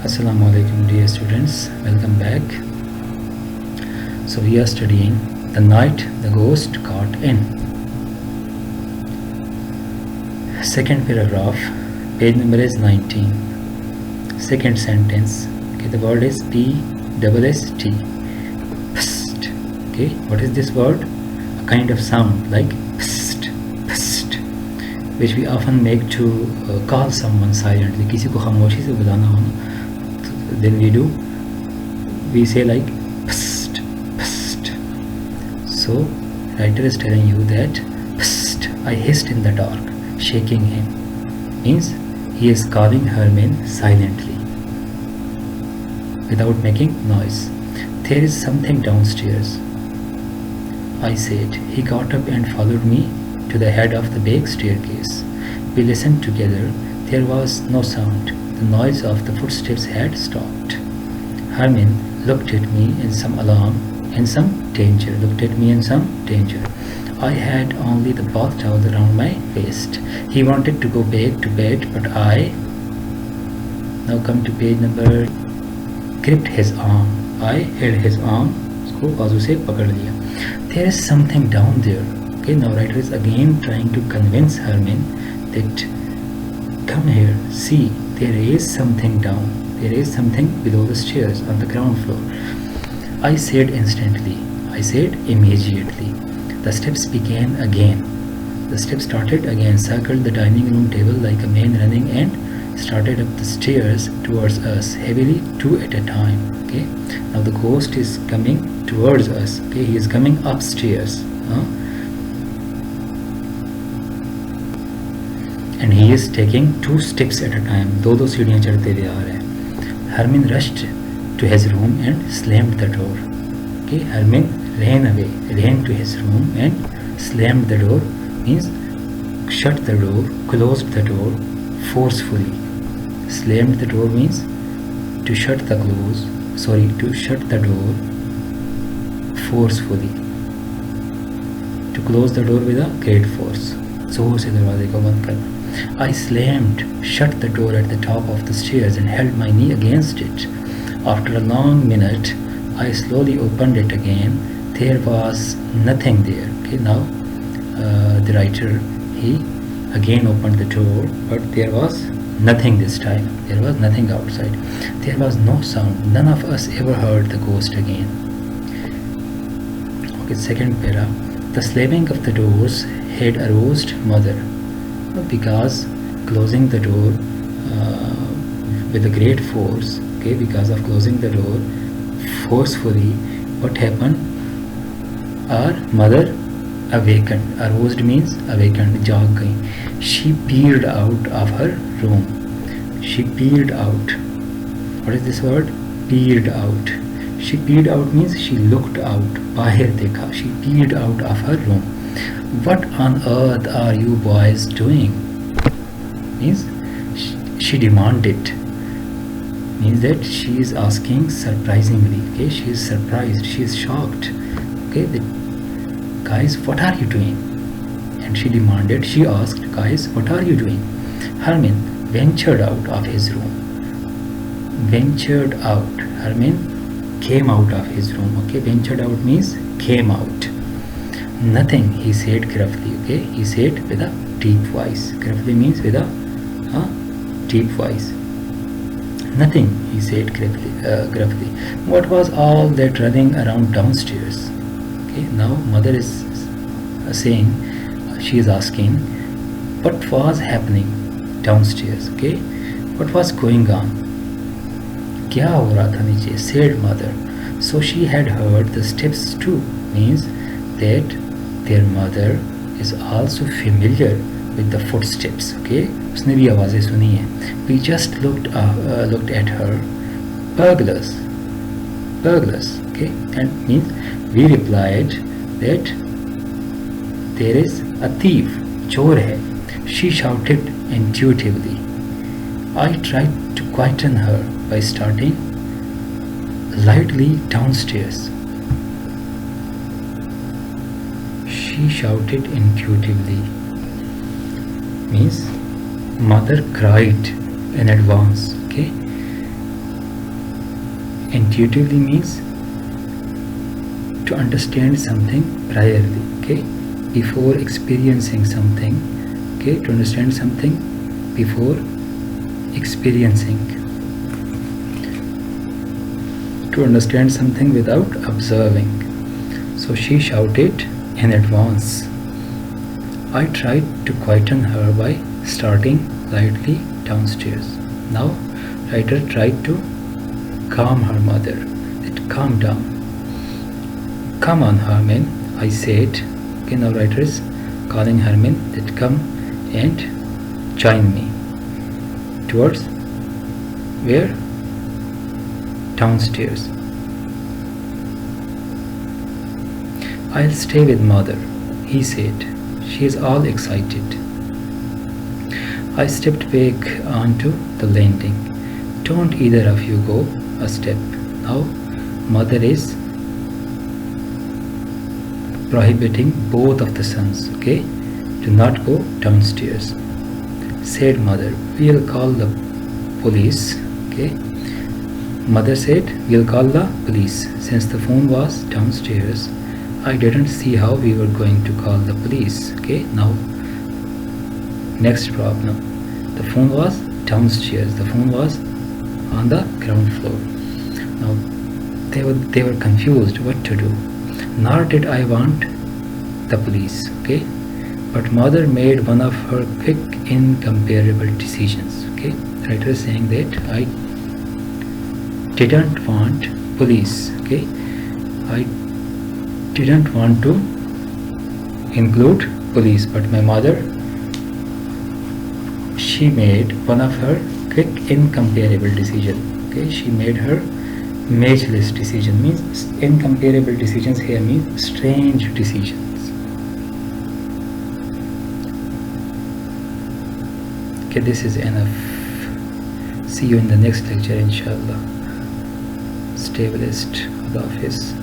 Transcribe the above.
Assalamu alaikum dear students, welcome back. So we are studying The Night the Ghost Got In. Second paragraph, page number is 19. Second sentence, okay, the word is P-S-S-T. Psst. Okay, what is this word? A kind of sound like psst, psst, which we often make to call someone silently. किसी को खामोशी से बुलाना हो ना, then we say like psst, psst. So writer is telling you that psst, I hissed in the dark, shaking him, means he is calling Herman silently without making noise. There is something downstairs, I said. He got up and followed me to the head of the back staircase. We listened together. There was no sound. The noise of the footsteps had stopped. Herman looked at me in some alarm and some danger. I had only the bath towel around my waist. He wanted to go back to bed, but I... Now come to page number... gripped his arm. I held his arm. उसको बाजू से पकड़ लिया. There is something down there. Okay, now writer is again trying to convince Herman that come here, see, there is something down. There is something below the stairs on the ground floor. I said instantly. I said immediately. The steps began again. The steps started again, circled the dining room table like a man running and started up the stairs towards us, heavily, two at a time. Okay. Now the ghost is coming towards us. Okay, he is coming upstairs. And he is taking 2 steps at a time. दो सीढ़ियाँ चढ़ते हुए आ रहे हैं. Herman rushed to his room and slammed the door. Okay, Herman ran to his room and slammed the door, means shut the door, closed the door forcefully. Slammed the door means to shut the door forcefully. To close the door with a great force. जोर से दरवाजे को बंद करना. I slammed shut the door at the top of the stairs and held my knee against it. After a long minute, I slowly opened it again. There was nothing there. Okay, now the writer, he again opened the door, but there was nothing this time. There was nothing outside. There was no sound. None of us ever heard the ghost again. Okay, second para. The slamming of the doors had aroused mother, because closing the door with a great force, okay, because of closing the door forcefully, what happened? Our mother awakened. Aroused means awakened, जाग गई. She peered out of her room. She peered out. What is this word? Peered out. She peered out means she looked out. बाहर देखा. She peered out of her room. What on earth are you boys doing? Means she demanded. Means that she is asking surprisingly. Okay, she is surprised. She is shocked. Okay, guys, what are you doing? And she demanded. She asked, guys, what are you doing? Herman ventured out of his room. Ventured out. Herman came out of his room. Okay, ventured out means came out. Nothing, he said gruffly. Okay, he said with a deep voice. Gruffly means with a deep voice. Nothing, he said gruffly. What was all that running around downstairs? Okay, now mother is saying, she is asking, what was happening downstairs? Okay, what was going on? क्या हो रहा था नीचे? Said mother. So she had heard the steps too. Means that their mother is also familiar with the footsteps. Okay, उसने भी आवाज़ें सुनी है. We just looked at her. Burglars. Okay, and means we replied that there is a thief. चोर है. She shouted intuitively. I tried to quieten her by starting lightly downstairs. She shouted intuitively. Means mother cried in advance. Okay, Intuitively means to understand something priorly, okay, before experiencing something, okay, to understand something before experiencing, to understand something without observing. So she shouted in advance. I tried to quieten her by starting lightly downstairs. Now writer tried to calm her mother. It calmed down. Come on, Hermin, I said. Okay, now writer is calling Hermin that come and join me. Towards where? Downstairs. I'll stay with mother, he said. She is all excited. I stepped back onto the landing. Don't either of you go a step. Now mother is prohibiting both of the sons, okay? Do not go downstairs. Said mother, we'll call the police, okay? Mother said, we'll call the police. Since the phone was downstairs, I didn't see how we were going to call the police, okay? Now, next problem. The phone was downstairs. The phone was on the ground floor. Now, they were confused what to do. Nor did I want the police, okay? But mother made one of her quick, incomparable decisions, okay? The writer is saying that I didn't want police, okay? I didn't want to include police, but my mother, she made one of her quick, incomparable decision, okay? She made her matchless decision. Means incomparable decisions here means strange decisions. Okay, this is enough. See you in the next lecture, inshallah. Stay blessed. Allah Hafiz.